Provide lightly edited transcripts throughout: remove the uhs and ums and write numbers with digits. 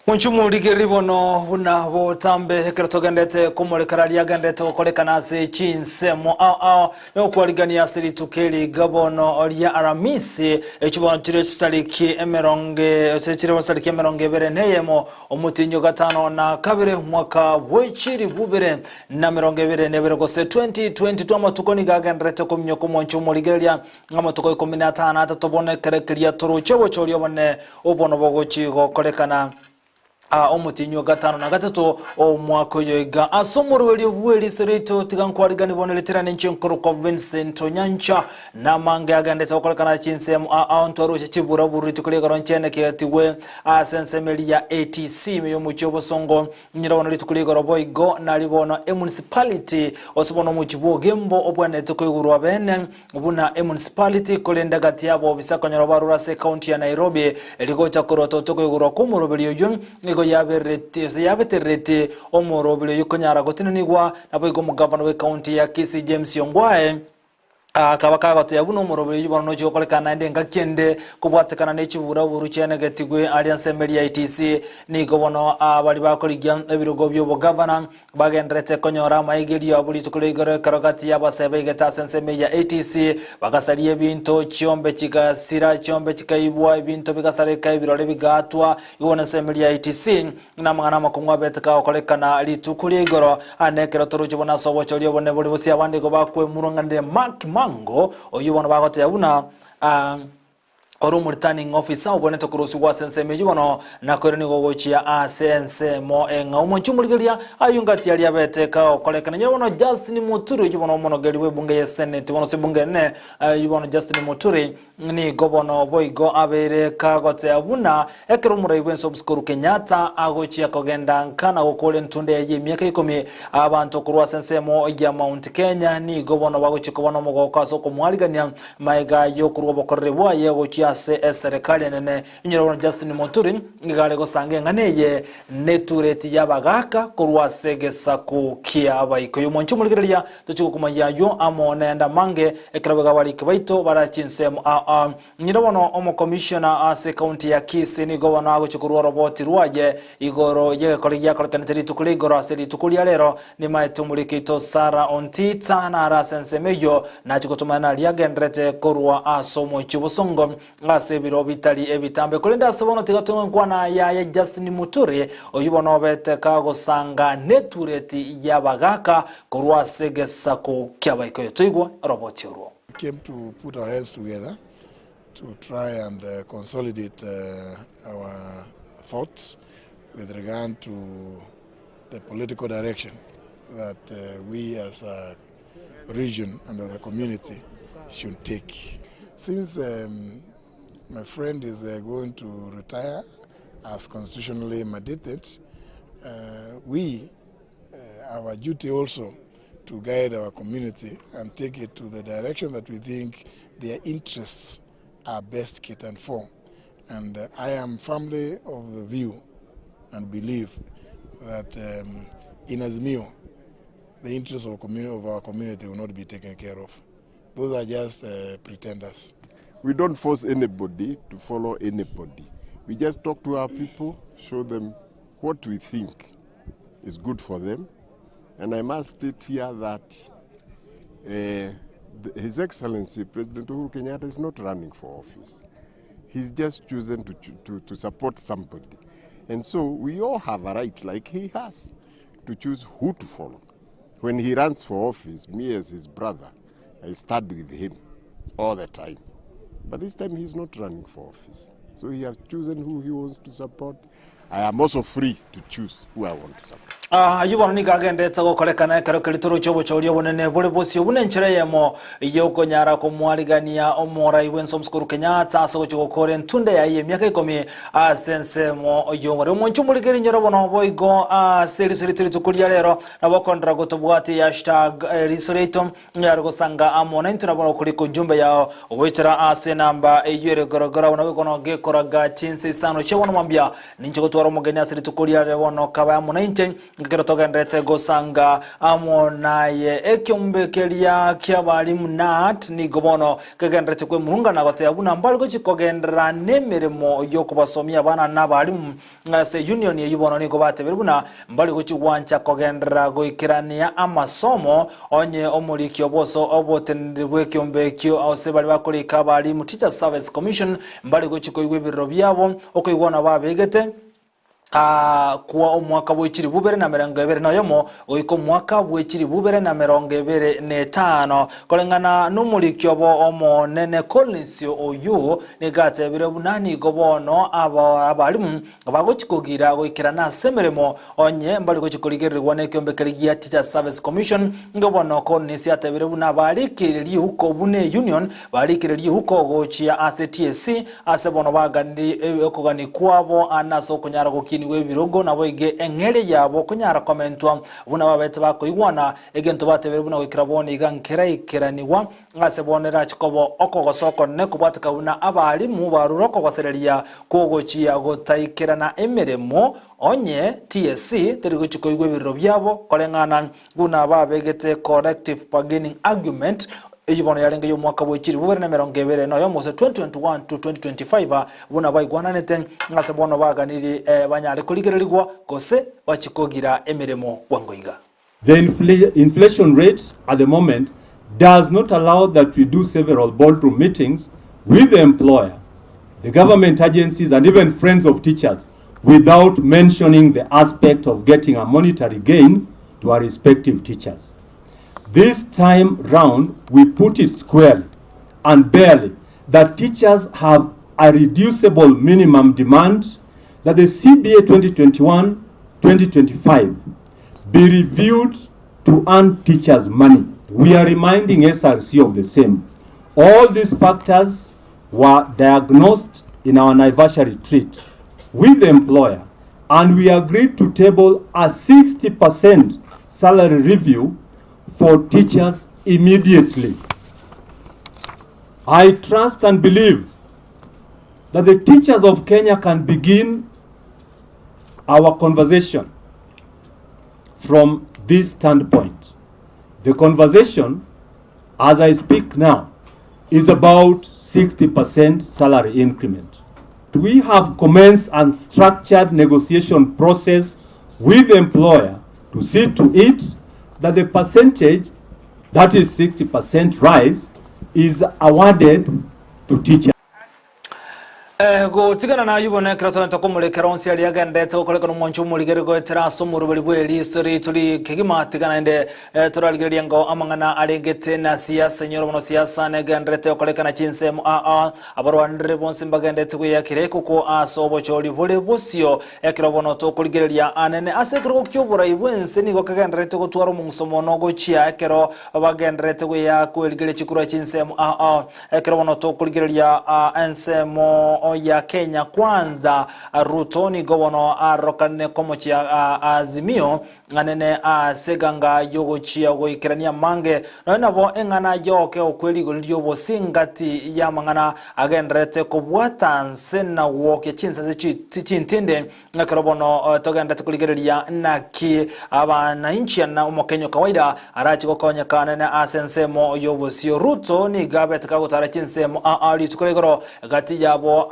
Munchumuligiri bono buna botambe hekerotogandete kumulekaralia gandete okolekana se chinsemo okwaligania siri tukeli gabono lya aramisi echibono chire chitaliki emeronge sechire chitaliki emeronge bere neyemo omutinyo gatano na kabire mwaka wechiri bubere na meronge bere nebere gose 2022 amatukoni gagandete kumnyoko munchumuligiria ngamatukoi 15 atatobone kerekeria turuchewo cholyo bone obono bogochi gokolekana omutinyo gatano na gatatu omwako yoiga asomurweli obweli sereto tigankwariga niboneletera n'inchinkuru ko Vincent Onyancha na mange agandeta okolekana chinsemu ntwarusha chibura buriti kulega ronchene kiyatiwe sensemeli ya ATC meyo muchobo songo nyirabona litukulega roboigo na libono municipality osobono muchibo gembo obwane tukuyugurwa bene obuna municipality kolenda gati yabo bisakanyoro barura se county ya Nairobi eligocha koroto tukuyugurwa kumurobeli yoyun yabeterete omorobile yukonyara gotinanigwa nabo mu governor we county ya Kisii James Yongwae akabaka gato yabuno omorobile yibona no cyokolekana ndenga kende kubwatekana n'ekibura buru cyane gatigwe Alliance Media ITC nigo bono abali bakoliga ebirogo byo governor bagendrete konyora maigeri abuli tukulegere karagati yabasebe geta Sense Media ITC bagasaliye binto cyombe kigasira cyombe kikaibwa ibinto bigasareka ibirole bigatwa ibona Media ITC namwana makungwa beteka okolekana litukulegero anekero turujibona sobo cyoliyo bone buli busi abandi go bakwe murongande Mark Mango oyibona bagote yabuna Orumu returning officer obonete kurusi wa Sense Media bono nakoreni gogochia Sense mo enga umonchumuligiria ayungati yali abeteka okolekana nyobono Justin Muturi yibono monogeli we bunge ya Senate bono sibunge ne yibono Justin Muturi ni gobono boigo abere kagote abuna ekero muraibenso obskuru Kenyatta agochia kogenda nkana gokole ntunde ye miaka 10 abantu kurwa Sense mo ya Mount Kenya ni gobono bagochiko bono mogoko asoko mwaligania maiga yo kurwa bokorrebwa ye gochia serikali nene nyirabona Justin Muturi ngale gosange nganeye netureti yabagaka kurwa segesa ku kia abayiko yo monchumuligiria tuchiko kumanya yo amone nda mange ekrabaga bali kibaito barachinsemu nyirabona omo commissioner ase county ya Kisii ni gobona ago chikurwa roboti ruaje igoro ye kolegia kolekana tukuligoro aseli tukulia lero ni maitumbulikito Sara Ontita na ara Sense Media na chikotumana liagendrete kurwa asomo chibusongo asebiro bitali ebitambe kolenda sabono tigatonga nkwana ya Justin Muturi oyibona obeteka gosanga netureti yabagaka kurwa segesa ko kyabaiko yotoigwa roboti oro. We came to put our heads together to try and consolidate our thoughts with regard to the political direction that we as a region and as a community should take. Since my friend is going to retire as constitutionally mandated, we have a duty also to guide our community and take it to the direction that we think their interests are best catered for. And I am firmly of the view and believe that in Azimio, the interests of our community will not be taken care of. Those are just pretenders. We don't force anybody to follow anybody. We just talk to our people, show them what we think is good for them. And I must state here that His Excellency President Uhuru Kenyatta is not running for office. He's just chosen to support somebody. And so we all have a right, like he has, to choose who to follow. When he runs for office, me as his brother, I stand with him all the time. But this time he's not running for office. So he has chosen who he wants to support. I am also free to choose who I want to support. Yibona ni gagende tago kolekana karo kilituru chobo choriyo bonene bole bosi obunenchera yemo yoko nyara ko mwaligania omora iwenso mskuru Kenyatta aso chokore ntunde ya ye miaka 10 Sense mo yomore monchumuligeri nyoro bono boigo seri tukulia lero na bakondra gotobwati #resoratum nyaro gosanga amona intuna bono kuliko jumbe yao wechera ase namba eyere gorogora bono gono gekoraga chinse sano chebono mwambia nincho gotwara mugenya seri tukulia lero bono kaba amona inte ngikero togendete gosanga amonaye ekyombekeria ky'abalimu NAT nigo bono kegendete kwe murungana gote abuna mbali gochikogendera nemirimo yokubasomia abana n'abalimu se union yeyibono nigo batebere buna mbali gochigwancha kogendera goikirania amasomo onye omuliki oboso obotenderwe kyombekyo ose bali bakolika abalimu Teacher Service Commission mbali gochikoigwe birro byabo okoigona babegete kuwa omwaka bw'ekiri bubere na mirongo ebere nayomo oiko mwaka bw'ekiri bubere na mirongo ebere n'etaano kolengana n'omuliki obo omonene Collins oyu nigatebire bunani gobono abalimu bagochikogira goikira na semeremo onye mbali gochikoligererwa n'ekyombekeri gya Teacher Service Commission ngobono Collins yatebire buna balikiririe huko bune union balikiririe huko gochia ACTSC asebono bagandi okogani kwabo anaso kunyara niwe birogo nabo ige engere yabo kunyara komentwa buna babete bakoigwana egento batebere buna wikirabone igankera ikeraniwa ngasebonera chikobo okogosoko ne kubwatika buna abalimu baruroko gosereria kogochia gotaikirana emeremo onye TSC teriguchikoigwe birro byabo kolengana buna babegete collective bargaining argument Ejibono yarenga yo mwaka bw'ekiri bubere na mirongo ebere no yo mose 2021 to 2025 buna baigwananete ngase bono baganiri banyale kuligererigwa gose bachikogira emiremo wangoiga. The inflation rate at the moment does not allow that we do several boardroom meetings with the employer, the government agencies and even friends of teachers without mentioning the aspect of getting a monetary gain to our respective teachers. This time round, we put it squarely and barely that teachers have a reducible minimum demand that the CBA 2021-2025 be reviewed to earn teachers' money. We are reminding SRC of the same. All these factors were diagnosed in our anniversary retreat with the employer, and we agreed to table a 60% salary review for teachers immediately. I trust and believe that the teachers of Kenya can begin our conversation from this standpoint. The conversation, as I speak now, is about 60% salary increment. We have commenced and structured negotiation process with the employer to see to it that the percentage, that is 60% rise, is awarded to teachers. Go tigana na yubone krato to komulekera onsi ali agandete okoleka no moncho muligere go teraso murubali bweli sori tuli kigima tigana ende turaligeri ngo amangana alengete na siasa nyoro no siasa ne gandete okoleka na chinsemo abarwandre bonse mbagandete kuya kireko ko asobo choli vole bosio ekirobono to kuligeria anene asekro kyobura ibwense ni go kagandete go twaro munsomo no go chia ekero bagandete kuya kuligere chikura chinsemo ekirobono to kuligeria ensemo ya Kenya kwanza Ruto ni gobono arokane komochi azimio nganene seganga yogochia goikirania mange nabo engana yoke okweli golio bosingati ya mangana agendrete kubwata nsena woke chinsa chintinde ngakrobono togendete kuligeria naki abana inchi na umokenya kawaida arachi gokonya kanene asensemo yobosio Ruto ni gabet kagutara chinsemo ali tukolegoro gati yabo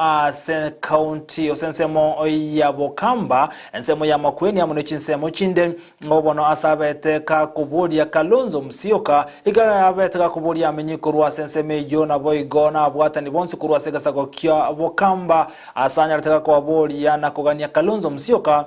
county osensemo ya Bokamba ensemo ya Makweni ya chinsemo chinde ngobono asabete ka kubodia Kalonzo Musyoka igabete ka kubodia amenyikorwa senseme yo na boigona abwata ni bonsi kurwa segasako kya Bokamba asanya lateka kwa bodia na kugania Kalonzo Musyoka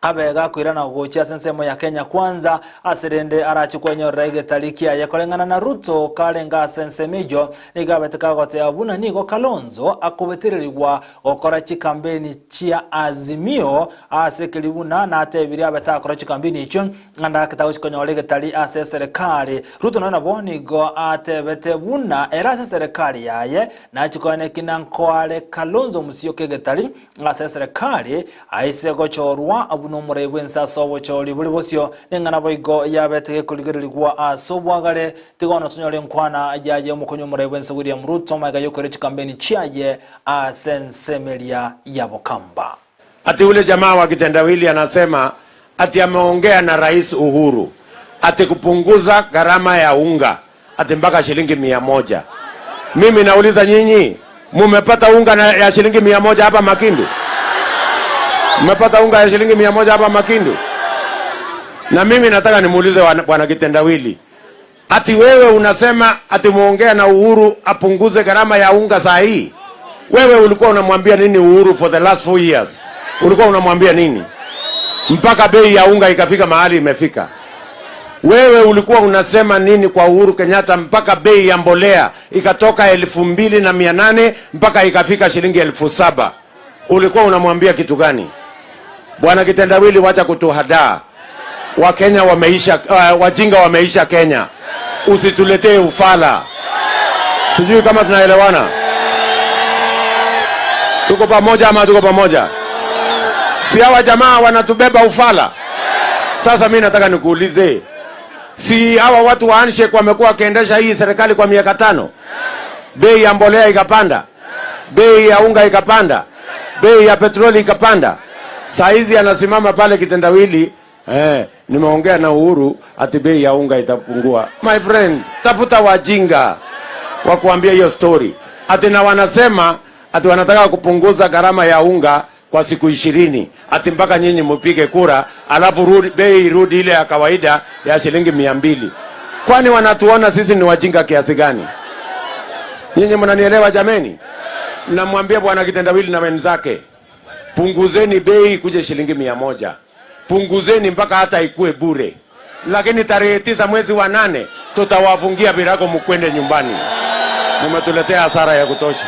abega kuirana gocha sensemo ya Kenya kwanza aserende arachikwenyo rege talikia ya kolengana na Ruto kalenga sensemejo nigabeteka gote abuna nigo Kalonzo akubetirerwa okora chikambeni chia azimio asekilibuna na atebiri abeta akora chikambeni icho nganda kitawo chikonyo rege tali ase serikali Ruto nona bonigo atebete buna erase serikali yaye na chikone kinankoale Kalonzo Musyoka getali ase serikali aise gochorwa no murebwensa sobo choli buli bosio nengana boigo yabete kuligerirwa asobwagale tigono tunyole nkwana yaje mukonyo murebwensa William Ruto maga yokore chikambeni chiaye asensemelia ya Bokamba. Ati ule jamaa wa kitendawili anasema ati ameongea na Rais Uhuru ati kupunguza gharama ya unga ati mpaka shilingi 100. Mimi nauliza nyinyi, mumepata unga ya shilingi 100 hapa Makindu? Mmepata unga ya shilingi 100 hapa Makindu? Na mimi nataka nimuulize bwana Kitendawili, ati wewe unasema ati muongea na Uhuru apunguze gharama ya unga saa hii. Wewe ulikuwa unamwambia nini Uhuru for the last 4 years? Ulikuwa unamwambia nini? Mpaka bei ya unga ikafika mahali imefika. Wewe ulikuwa unasema nini kwa Uhuru Kenyatta mpaka bei ya mbolea ikatoka 2,800 mpaka ikafika shilingi 7,000? Ulikuwa unamwambia kitu gani? Bwana Kitendawili, wacha kutuhadaa. Wakenya wameisha, wajinga wameisha Kenya. Usituletee ufala. Sijui kama tunaelewana. Tuko pamoja ama tuko pamoja? Si hawa jamaa wanatubeba ufala. Sasa mimi nataka nikuulize, si hawa watu wa handshake wamekuwa wakiendesha hii serikali kwa miaka 5? Bei ya mbolea ikapanda, bei ya unga ikapanda, bei ya petroli ikapanda. Saa hizi anasimama pale Kitendawili, nimeongea na Uhuru ati bei ya unga itapungua. My friend, tafuta wajinga wa kuambia hiyo story. Ati na wanasema ati wanataka kupunguza gharama ya unga kwa siku 20, ati mpaka nyinyi mpige kura, alafu bei irudi ile ya kawaida ya shilingi 200. Kwani wanatuona sisi ni wajinga kiasi gani? Nyinyi mnanielewa jameni? Namwambia bwana Kitendawili na wenzake, punguzeni bei kuje shilingi 100. Punguzeni mpaka hata ikue bure. Lakini tarehe 9 mwezi wa 8 tutawafungia virago mkwende nyumbani. Mmetuletea hasara ya kutosha.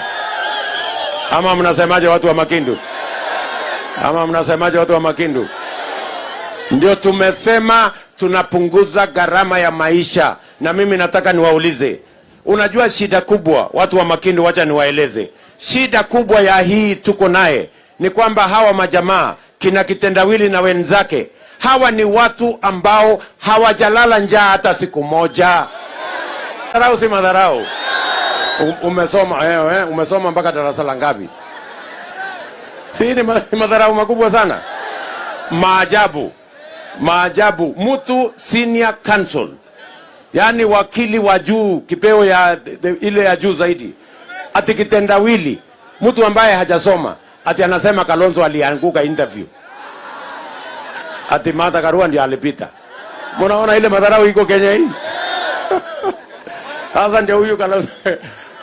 Ama mnasemaje watu wa Makindu? Ama mnasemaje watu wa Makindu? Ndio tumesema tunapunguza gharama ya maisha. Na mimi nataka niwaulize, unajua shida kubwa watu wa Makindu, wacha niwaeleze. Shida kubwa ya hii tuko naye ni kwamba hawa majamaa kina Kitendawili na wenzake, hawa ni watu ambao hawajalala njaa hata siku moja. Dharau si madharau. Umesoma umesoma mpaka darasa la ngapi? Si ni madharau makubwa sana. Maajabu. Mtu senior counsel, yani wakili wa juu, kipeo ya ile ya juu zaidi, ati Kitendawili, mtu ambaye hajasoma, ati anasema Kalonzo alianguka interview, ati Martha Karua ndiye alipita. Mnaona ile madharau iko Kenya hii? Sasa ndio huyu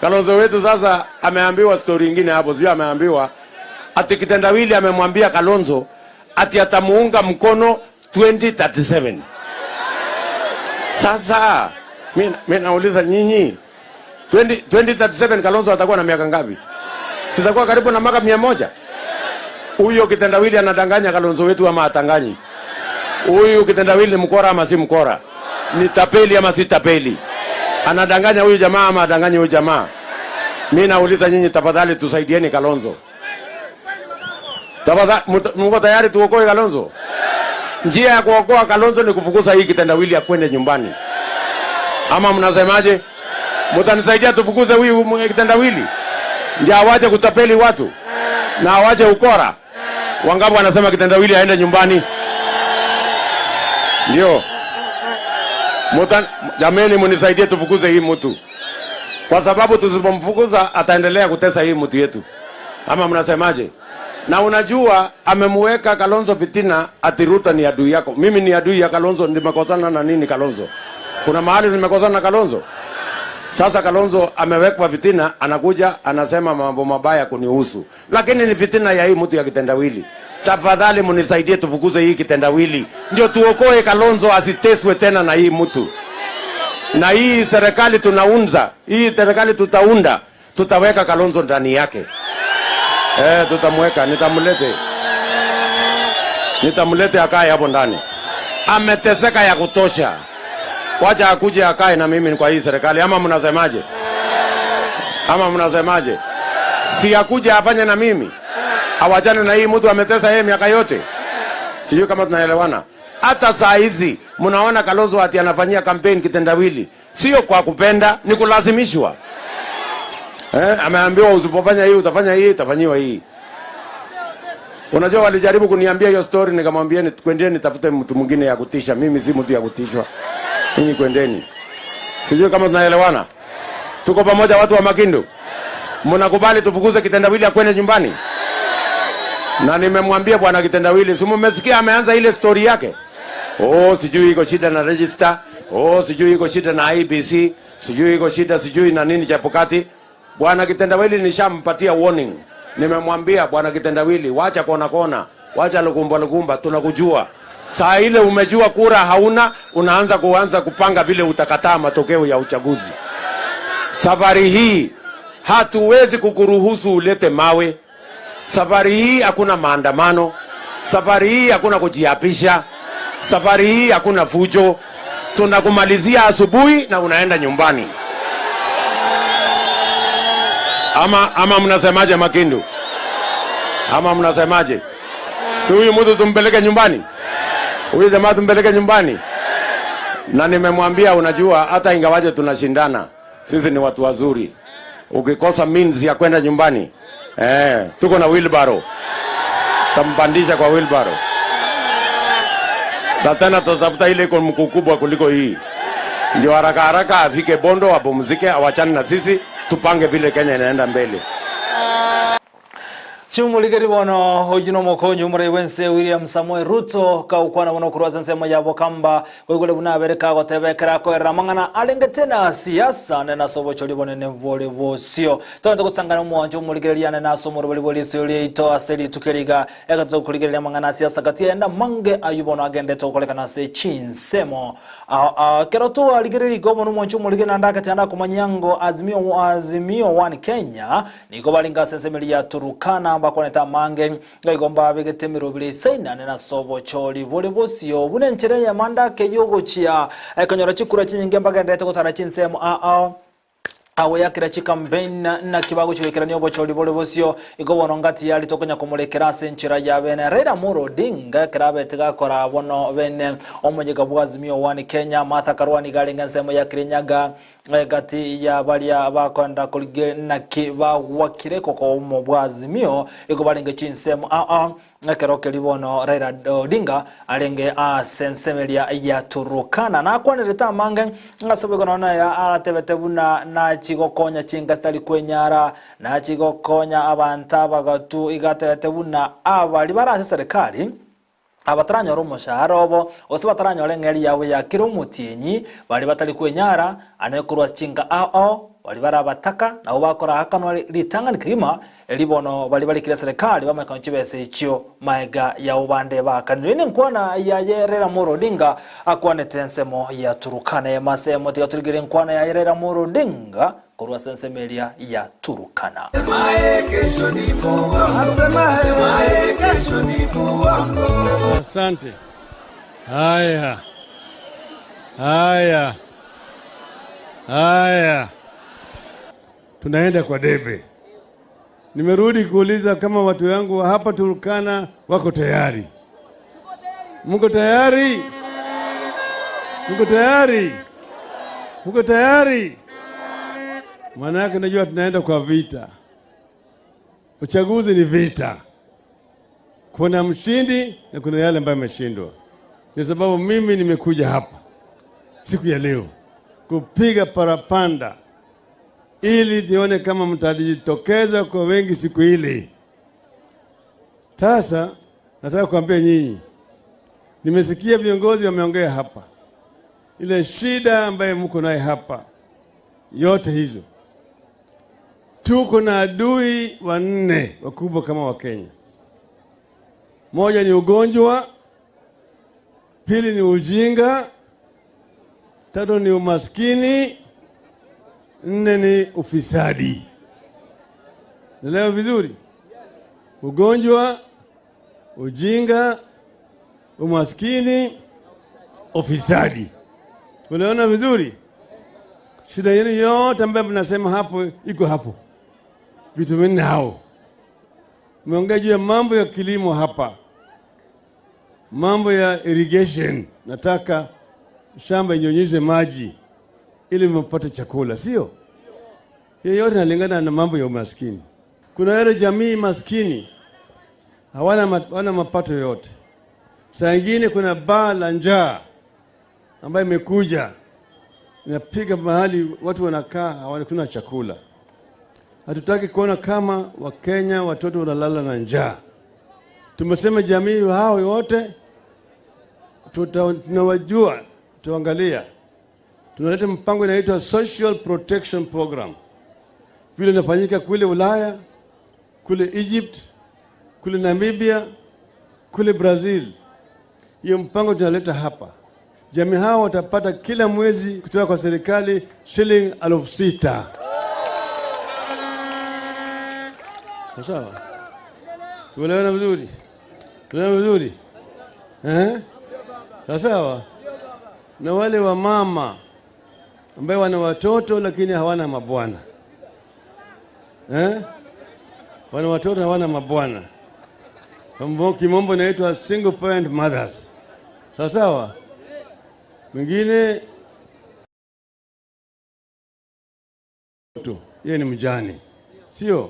Kalonzo wetu sasa ameambiwa story nyingine hapo, sio ameambiwa ati Kitendawili amemwambia Kalonzo ati atamuunga mkono 2037. Sasa mimi nauliza nyinyi, 2037 Kalonzo atakuwa na miaka ngapi? Sitakuwa karibu na miaka 100. Huyo Kitendawili anadanganya Kalonzo wetu ama atanganyi? Huyu Kitendawili ni mkora ama si mkora? Ni tapeli ama si tapeli? Anadanganya huyu jamaa ama adanganyi huyu jamaa? Mimi nauliza nyinyi, tafadhali tusaidieni Kalonzo. Tafadhali, mko tayari tuokoe Kalonzo? Njia ya kuokoa Kalonzo ni kufukuza hii Kitendawili akwende nyumbani. Ama mnasemaje? Mtanisaidia tufukuze huyu Kitendawili? Ndio awache kutapeli watu na awache ukora. Wangapi wanasema Kitendawili aende nyumbani? Ndio. Jameni, mnisaidie tufukuze hii mtu. Kwa sababu tusipomfukuza ataendelea kutesa hii mtu yetu. Ama mnasemaje? Na unajua amemweka Kalonzo fitina ati Ruto ni adui yako. Mimi ni adui ya Kalonzo, nimekosana na nini Kalonzo? Kuna mahali nimekosana na Kalonzo? Sasa Kalonzo amewekwa fitina, anakuja anasema mambo mabaya kunihusu. Lakini ni fitina ya hii mtu ya Kitendawili. Tafadhali mnisaidie tufukuze hii Kitendawili. Ndio tuokoe Kalonzo asiteswe tena na hii mtu. Na hii serikali tunaunza, hii serikali tutaunda, tutaweka Kalonzo ndani yake. Tutamweka, nitamlete akae hapo ndani. Ameteseka ya kutosha. Wacha akuje akae na mimi kwa hii serikali. Ama mnasemaje? Si akuje afanye na mimi. Awachane na hii mtu ametesa yeye miaka yote. Sijui kama tunaelewana. Hata saa hizi mnaona Kalonzo ati anafanyia campaign Kitendawili. Sio kwa kupenda, ni kulazimishwa. Ameambiwa usipofanya hii utafanya hii, utafanyiwa hii. Unajua walijaribu kuniambia hiyo story, nikamwambia kwendeni nitafute mtu mwingine ya kutisha. Mimi si mtu ya kutishwa. Ninyi kwendeni. Sijui kama tunaelewana. Tuko pamoja watu wa Makindu. Mnakubali tufukuze kitendawili akwende nyumbani? Na nimemwambia bwana kitendawili, si mmesikia ameanza ile story yake? Oh, sijui iko shida na register. Oh, sijui iko shida na IBC. Sijui iko shida sijui na nini Chapukati. Bwana kitendawili nishampatia warning. Nimemwambia bwana kitendawili, wacha kona, wacha lukumba, tunakujua. Saa ile umejua kura hauna, unaanza kupanga vile utakataa matokeo ya uchaguzi. Safari hii hatuwezi kukuruhusu ulete mawe. Safari hii hakuna maandamano. Safari hii hakuna kujiapisha. Safari hii hakuna fujo. Tunakumalizia asubuhi na unaenda nyumbani. Ama mnasemaje Makindu? Ama mnasemaje? Si huyu mtu tumpeleke nyumbani? Huyu jamaa tumpeleke nyumbani? Na nimemwambia unajua hata ingawaje tunashindana, sisi ni watu wazuri. Ukikosa means ya kwenda nyumbani, tuko na wheelbarrow. Tampandisha kwa wheelbarrow. Tena tutafuta ile iko mkubwa kuliko hii. Ndio haraka afike Bondo apumzike, awachane na sisi, tupange vile Kenya inaenda mbele. Chumuligeri bono hojuno mokonyo umure wense William Samuel Ruto ka ukwana bono kurwaza nsemo yabo kamba wegole buna bereka gotebekera ko ramangana alengetena siasa na sobo choli bonene vole bosio tonto kusangana muanjo umuligeri yana na somo bole bole sio ito aseli tukeriga egato kuligeri mangana siasa kati enda mange ayubono agende to koleka na se chinsemo keroto aligeri gomo no muanjo umuligeri ndaka tanda kumanyango azimio one Kenya niko balinga sensemeli ya Turukana bakoneta mange ngigomba begetemiro bile saina na sobo choli bole bosio bunenchere ya manda ke yogochia ekonyora chikura chinyinge mbaga ndete gotara chinsemo awe yakira chikampaign na kibago chikira nyobo choli bole bosio igobono ngati yali tokonya kumulekera senchira ya bene Raila Amolo Odinga krabe tigakora bono bene omujega bwazimio one Kenya Martha Karwani galinga nsemo ya Kirinyaga gati ya balia bakonda kulige na kiba wakireko ko mu bwazimio igobalinga chinsemo nakeroke libono Raila Odinga alenge sensemelia ya Turukana na kwanireta mange ngasabego nona ya aratebetebuna na chigokonya chingastali kwenyara na chigokonya abanta bagatu igatebetebuna abali barase serikali abataranya umushahara obo ose bataranya olengeri yawe ya kiromutienyi bali batali kwenyara anekurwa chinga bali barabataka na ubakora hakano litanga nikima elibono bali kila serikali bameka nchibese ichio maega ya ubande bakanire nkwana ya Raila Amolo Odinga akwane tensemo ya Turukana ya masemo tigaturigire nkwana ya Raila Amolo Odinga kurwa sensemelia ya Turukana. Asante. Haya. Tunaenda kwa debe. Nimerudi kuuliza kama watu wangu wa hapa Turukana wako tayari. Mko tayari? Mko tayari? Mko tayari? Maana yake najua tunaenda kwa vita. Uchaguzi ni vita. Kuna mshindi na kuna yale ambayo ameshindwa. Kwa sababu mimi nimekuja hapa siku ya leo kupiga parapanda ili nione kama mtajitokeza kwa wengi siku ile. Sasa nataka kuambia nyinyi, nimesikia viongozi wameongea hapa, ile shida ambayo mko nayo hapa, yote hizo. Tuko na adui wanne wakubwa kama wa Kenya. Moja ni ugonjwa, pili ni ujinga, tatu ni umaskini, nne ni ufisadi. Naelewa vizuri? Ugonjwa, ujinga, umaskini, ufisadi. Unaona vizuri? Shida yenu yote ambayo mnasema hapo iko hapo. Vitu vinne hao. Mmeongea juu ya mambo ya kilimo hapa. Mambo ya irrigation. Nataka shamba inyunyize maji ili mpate chakula, sio? Hiyo yote inalingana na mambo ya umaskini. Kuna yale jamii maskini hawana mapato yote. Saa ingine kuna baa la njaa ambayo imekuja inapiga mahali watu wanakaa hawana chakula. Hatutaki kuona kama Wakenya watoto wanalala na njaa. Tumesema jamii hao yote tunawajua, tuangalia. Tunaleta mpango inaitwa Social Protection Program. Vile inafanyika kule Ulaya, kule Egypt, kule Namibia, kule Brazil. Hiyo mpango tunaleta hapa. Jamii hao watapata kila mwezi kutoka kwa serikali shilingi 6,000. Sawa? Tunaelewana vizuri? Tunaelewana vizuri? Sawa? Na wale wa mama ambao wana watoto lakini hawana mabwana. Wana watoto hawana mabwana. Kimombo inaitwa single parent mothers. Sawa? Mwingine yeye ni mjane. Sio?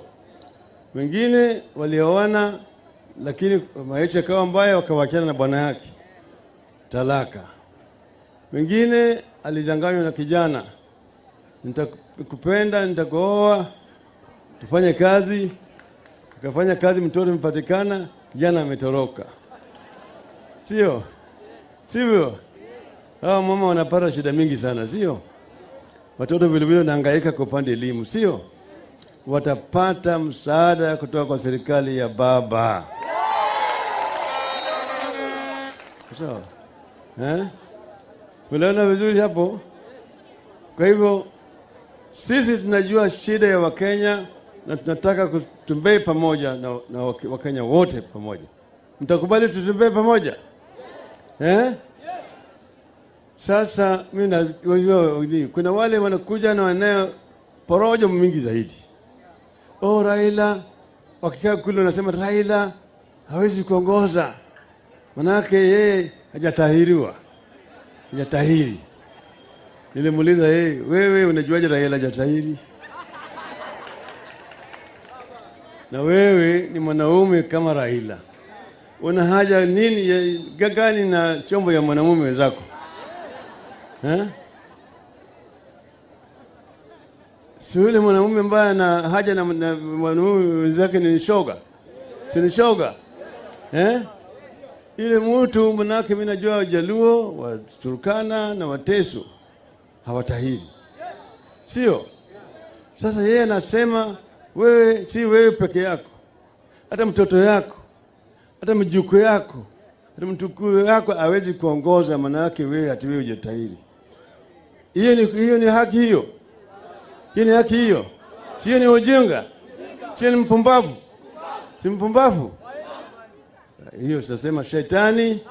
Wengine walioana lakini maisha kawa mbaya wakawachana na bwana yake. Talaka. Wengine alidanganywa na kijana. Nitakupenda, nitakuoa, tufanye kazi. Akafanya kazi, mtoto mpatikana, kijana ametoroka. Sio? Sivyo? Hawa mama wanapata shida mingi sana, sio? Watoto vile vile wanahangaika kwa upande elimu, sio? Watapata msaada kutoka kwa serikali ya baba. Sawa? Unaona vizuri hapo? Kwa hivyo sisi tunajua shida ya Wakenya na tunataka kutembea pamoja na Wakenya wote pamoja. Mtakubali tutembee pamoja? Sasa mimi kuna wale wanakuja na wanao porojo mingi zaidi. Raila, wakikaa kule wanasema Raila hawezi kuongoza. Manake yeye hajatahiriwa. Hajatahiri. Nilimuuliza wewe unajuaje Raila hajatahiri? Na wewe ni mwanaume kama Raila. Una haja nini gani na chombo ya mwanamume wenzako? Si yule mwanamume ambaye ana haja na mwanamume wenzake ni shoga. Si ni shoga? Ile mtu manake mimi najua Wajaluo, Waturkana na Wateso hawatahiri. Sio? Sasa yeye anasema wewe si wewe peke yako. Hata mtoto yako, hata mjukuu yako, hata mtukuu yako hawezi kuongoza, manake wewe ati wewe hujatahiri. Hiyo ni haki hiyo. Hiyo ni haki hiyo. Sio ni ujinga. Sio ni mpumbavu. Si mpumbavu. Hiyo tunasema shetani.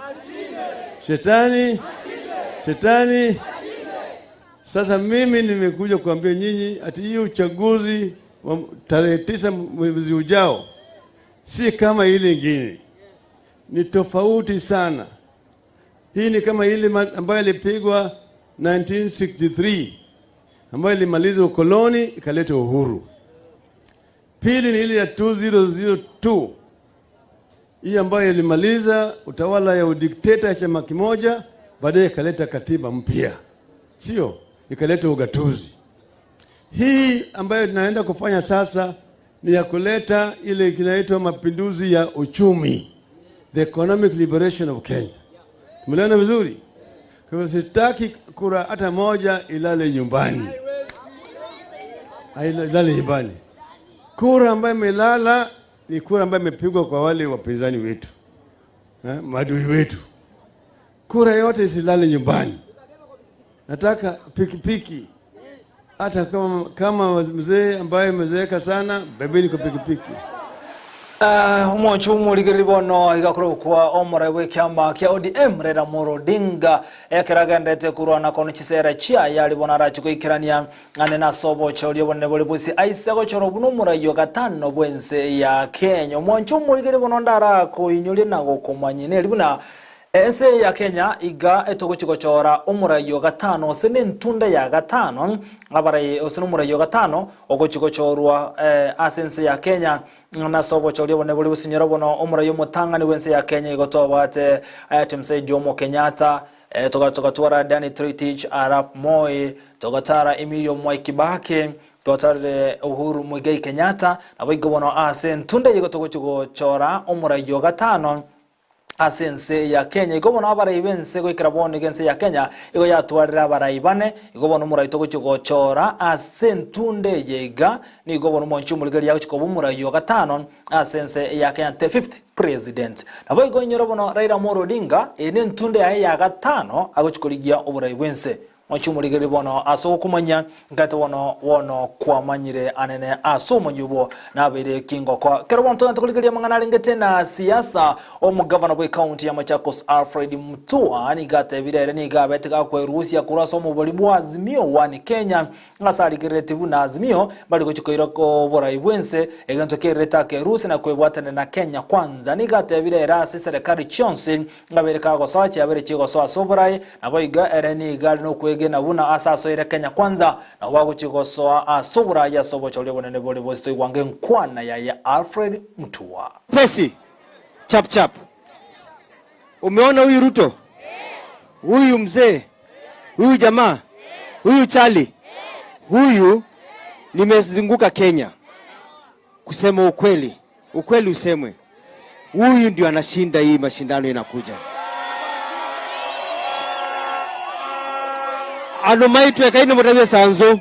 Shetani. Sasa mimi nimekuja kuambia nyinyi ati hii uchaguzi wa tarehe 9 mwezi ujao si kama ile nyingine. Ni tofauti sana. Hii ni kama ile ambayo ilipigwa 1963 ambayo ilimaliza ukoloni ikaleta uhuru. Pili ni ile ya 2002 hii ambayo ilimaliza utawala ya udikteta ya chama kimoja, baadaye ikaleta katiba mpya. Sio? Ikaleta ugatuzi. Hii ambayo tunaenda kufanya sasa ni ya kuleta ile kinaitwa mapinduzi ya uchumi. The economic liberation of Kenya. Tumeelewana vizuri? Kwa hivyo sitaki kura hata moja ilale nyumbani. Ilale nyumbani. Kura ambayo imelala ni kura ambayo imepigwa kwa wale wapinzani wetu. Maadui wetu. Kura yote isilale nyumbani. Nataka pikipiki. Hata kama mzee ambaye amezeeka sana, bebeni kwa pikipiki. Umochu muligiri bono igakuru kwa omore wekyama kya ODM Raila Odinga ekeragendete kurwana kono chisera chia yali bonara chikoikirania ane na sobo choli bonne bole busi aisego choro buno murayo gatano bwense ya Kenya. Umochu muligiri bono ndara ko inyuli nago komanyine libuna Ense ya Kenya iga etogochigochora omurayo gatano sene ntunda ya gatano abaraye osino omurayo gatano ogochigochorwa asense ya Kenya na sobo chori bone buli businyoro bono omurayo mutangani wense ya Kenya igotobate timse Jomo Kenyatta togatwara Danny Tritich Arap Moi togatara Emilio Mwai Kibaki totare Uhuru Muigai Kenyatta abigo bono asentunda igotogochigochora omurayo gatano asense ya Kenya igobona abarayi bense goikira bone gense ya Kenya igo yatwarira abarayi bane igobona umurayi togochora asentunde yega ni igobona umonchi umuligari yakobo umurayi wa gatano asense ya Kenya the 5th president nabo igonyero bono Raila Amolo Odinga ene ntunde ya gatano agochikoligia uburayi bense Mwachimuligari bono aso kumanya ngate wono kwamanyire anene aso monyubo nabere kingo kwa kero bonto ntukuligaria mangana lingete na siasa omugavana bwe county ya Machakos Alfred Mutua ni gate birere ni gabete ga kwerusia kuraso mu boli bwa Azimio wani Kenya ngasali geretibu na Azimio bali gochikoira ko bora ibwense eganto kereta ke rusi na kwebwatana na Kenya kwanza ni gate birere ase serikali chonse ngabere ka go sachi abere chigo so asoborai naboiga ereni gali no na buna asaso ire Kenya kwanza na wago chigosoa asubura ya sobo chole bonene bole bozito igwange nkwana ya Alfred Mutua pesi chap umeona huyu Ruto huyu mzee huyu jamaa huyu Charlie huyu nimezunguka Kenya kusema ukweli usemwe huyu ndio anashinda hii mashindano inakuja. Ano maitwe kaini mutabe sanzo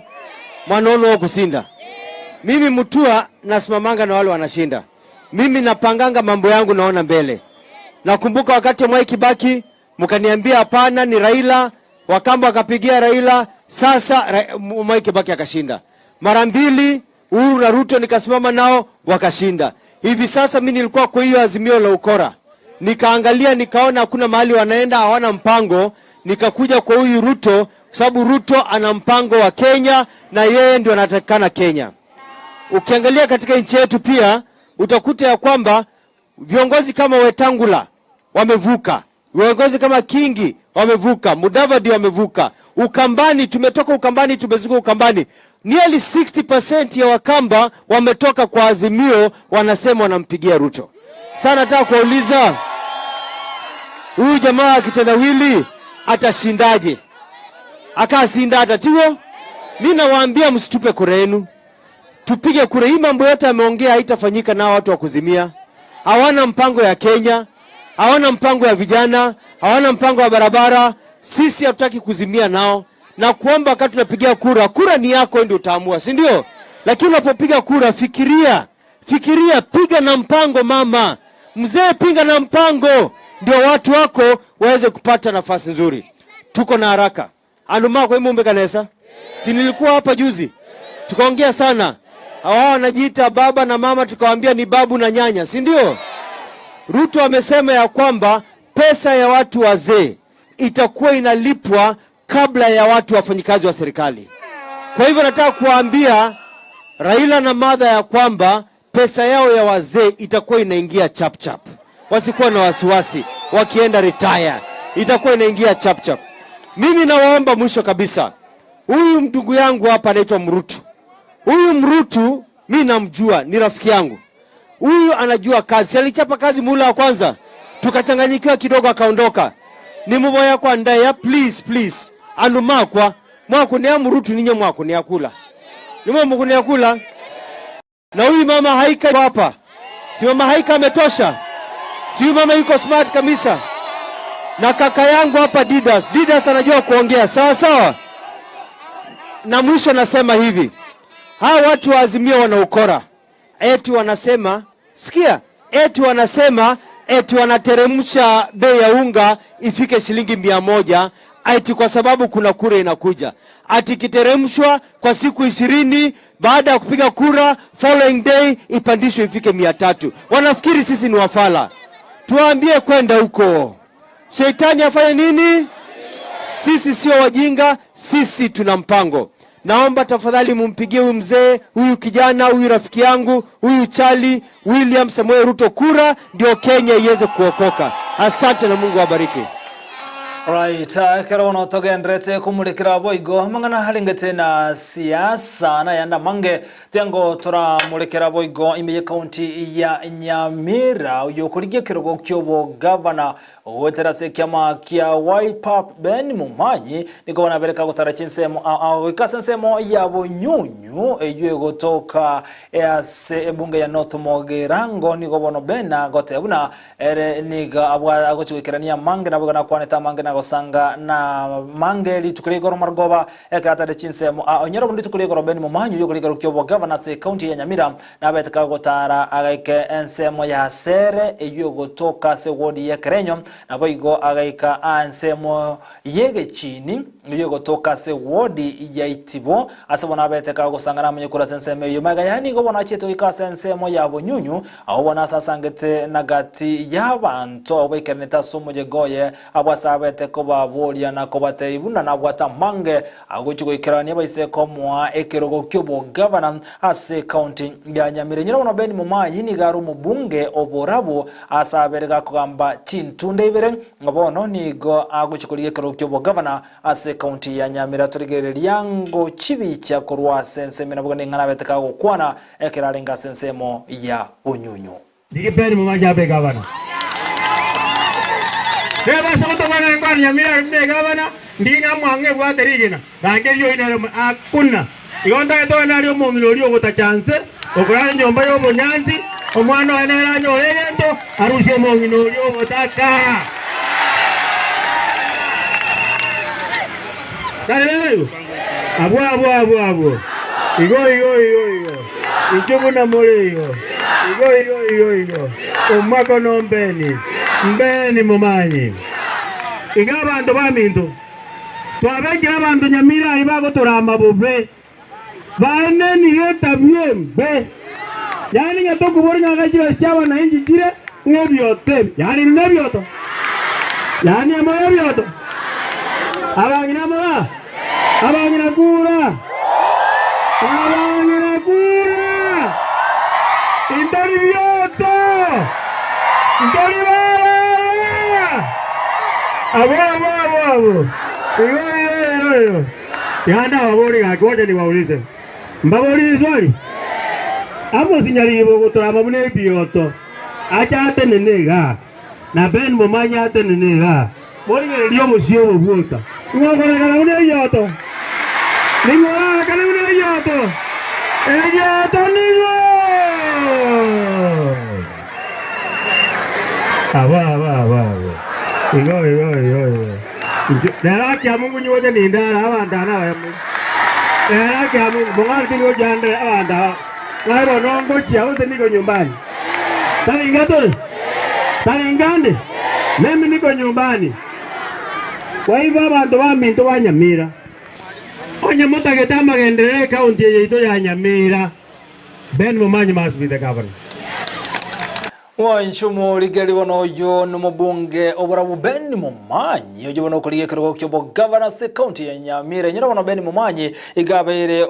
mwanono kusinda. Mimi Mutua nasimamanga na wale wanashinda. Mimi napanganga mambo yangu naona mbele. Nakumbuka wakati Mwai Kibaki mkaniambia hapana ni Raila, Wakamba wakapigia Raila, sasa Mwai Kibaki akashinda. Mara mbili Uhuru na Ruto nikasimama nao wakashinda. Hivi sasa mimi nilikuwa kwa hiyo Azimio la ukora. Nikaangalia nikaona hakuna mahali wanaenda hawana mpango, nikakuja kwa huyu Ruto sababu Ruto ana mpango wa Kenya na yeye ndio anatakana Kenya. Ukiangalia katika nchi yetu pia utakuta ya kwamba viongozi kama Wetangula wamevuka, viongozi kama Kingi wamevuka, Mudavadi wamevuka, Ukambani tumetoka Ukambani tumezunguka Ukambani. Nearly 60% ya Wakamba wametoka kwa Azimio wanasema wanampigia Ruto. Sasa nataka kuuliza huyu jamaa akitendawili atashindaje? Akasinda atatiwo. Mimi nawaambia msitupe kura yenu. Tupige kura hii mambo yote ameongea haitafanyika na watu wa kuzimia. Hawana mpango ya Kenya, hawana mpango ya vijana, hawana mpango wa barabara. Sisi hatutaki kuzimia nao. Na kuomba wakati tunapigia kura ni yako ndio utaamua, si ndio? Lakini unapopiga kura fikiria, piga na mpango mama. Mzee piga na mpango ndio watu wako waweze kupata nafasi nzuri. Tuko na haraka. Anuma kwa imumbe kanesa. Si nilikuwa hapa juzi. Tukaongea sana. Hawa wanajiita baba na mama tukawaambia ni babu na nyanya, si ndio? Ruto amesema ya kwamba pesa ya watu wazee itakuwa inalipwa kabla ya watu wafanyikazi wa serikali. Kwa hivyo nataka kuambia Raila na Madha ya kwamba pesa yao ya wazee itakuwa inaingia chap. Wasikuwa na wasiwasi wakienda retire. Itakuwa inaingia chap. Mimi nawaomba mwisho kabisa. Huyu ndugu yangu hapa anaitwa Mrutu. Huyu Mrutu mimi namjua, ni rafiki yangu. Huyu anajua kazi. Alichapa kazi muhula wa kwanza. Tukachanganyikiwa kidogo akaondoka. Ni mboya kwa ndaya please. Anumakwa mwako ni Mrutu ninyo mwako ni akula. Ni mwako ni akula. Na huyu mama Haika hapa. Si mama Haika ametosha. Si mama yuko smart kabisa. Na kaka yangu hapa Didas anajua kuongea sawa. Na mwisho nasema hivi. Hawa watu wa Azimio wana ukora. Eti wanasema, sikia, eti wanateremsha bei ya unga ifike shilingi 100, eti kwa sababu kuna kura inakuja. Ati kiteremshwa kwa siku 20, baada ya kupiga kura following day ipandishwe ifike 300. Wanafikiri sisi ni wafala. Tuambie kwenda huko. Shetani afanye nini? Sisi sio wajinga, sisi tuna mpango. Naomba tafadhali mumpigie huyu mzee, huyu kijana, huyu rafiki yangu, huyu Charlie, William Samoei Ruto kura ndio Kenya iweze kuokoka. Asante na Mungu awabariki. Right, kero no togendrete kumulikira boigo mangana halingete na siasa na yanda mange tengo tora mulikira boigo imiye county ya Nyamira uyo kurigie kirogo kyobo governor wetera se kyama kia Wiper Ben Mumanyi niko banabeleka gutara chinsemo ikasensemo ya Bunyunyu eywe gotoka se bunge ya North Mogerango niko bono bena gote buna ere niga abwa agochikirania mange nabo na kwaneta mange na gosanga na mange litukule goro margoba ekata de chinsemo onyero bundi tukule goro Ben Mumanyi yo kuligaro kyobo governor se county ya Nyamira na beteka gotara agaike ensemo ya sere eywe gotoka se wodi ya Kerenyo na boigo agaika ansemo yege chini niyo gotoka se wodi ya Itibo asabona beteka gusangana munyukura senseme yo maga yani go bona cheto ikasa ensemo ya Bunyunyu aho bona sasangete nagati y'abantu obekerneta somoje goye abwasabete ko babolia na ko bateyibuna na bwata mange agochiko ikirani baise ko mwa ekerogo kyobo governor ase county ya Nyamira nyira bona Ben Mumanyi ni garu mubunge oborabo asaberega kugamba Chintunde ibere ngobono nigo agochikoliye kerogo kyobo governor ase county ya Nyamira turigereria ngo chibicha korwa senseme nabwo ngana beteka gukwana ekirarenga sensemo ya Bunyunyu digi Ben Mumanyi abe governor Eba soto bana ngani Nyamira mbe governor ndinga mwange bwaterigina rangerio inero akuna igonda to nario mongilori ogota chance okora nyomba yo Bunyanzi omwana wanera nyorendo arushe mongilori ogotaka Dale abo igo ichubu na mole igo omako no mbeni Mumanyi iga abantu bamindu twabengira abantu Nyamira ibago torama bube bane niyo tabyembe yani ngatokubora ngagajiba cyawa na injigire ngebyote yani nebyoto yani amoyobyoto abangina mara abangina kura indari byoto indari abo iyo yanda wabori gakoje ni waulize mbabori swali amo sinyalibo gutorama mune bioto acha atenenega na Ben Mumanyi atenenega bori ndio musio bubuta ngogora kana mune bioto ningora kana mune bioto ejo nigo aba igo Dara kya Mungu nyoje ni ndara abandana bayamu Dara kya Mungu bonga kilo jande abanda ngaibo nongo chia use niko nyumbani Talingande mimi niko nyumbani kwa hivyo abantu baminto wa Nyamira onye mutageta magendere county yeito ya Nyamira Ben Mumanyi must be the governor Wanchumu ligeli wano yo numubunge oburabu Ben Mumanyi ojo wano kuliye kirogo kyobo governor se county ya Nyamira nyira wano Ben Mumanyi igabere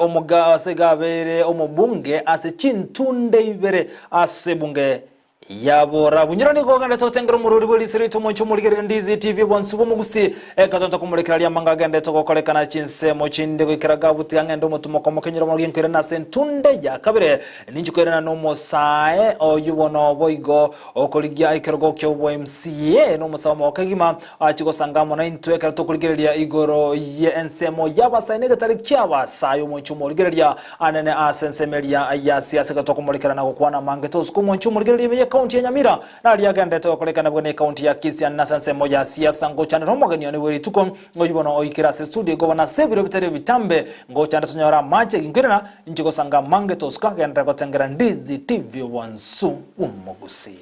omubunge ase Chintunde ibere ase bunge yabora bunyira niko gande totengero mururi buli sirito moncho muligere Ndizi TV bonsubo mugusi ekatota kumulekera lya manga gande tokokolekana chinsemo chinde kwikiraga buti angendo mutumoko mokenyiro muginkere na Sentunde ya kabire ninjukere no mosae oyubono boigo okoligia ikirogo kyo MCA no musamo okagima achiko sangamo na into ekarato kuligereria igoro ye ensemo yabasaine gatari kyaba sayo moncho muligereria anene asensemeria ya siasa katokumulekera na gukwana mange tosuko moncho muligereria county ya Nyamira na aliagande tokolekana bwene county ya Kisia na sensemo ya siasa ngochana romogani oni weri tuko ngoyibono oikira se studio gobana sebiro bitere bitambe ngochana sonyora mache ngirena injiko sanga mange toska ganda kotengera Ndizi TV wansu umugusi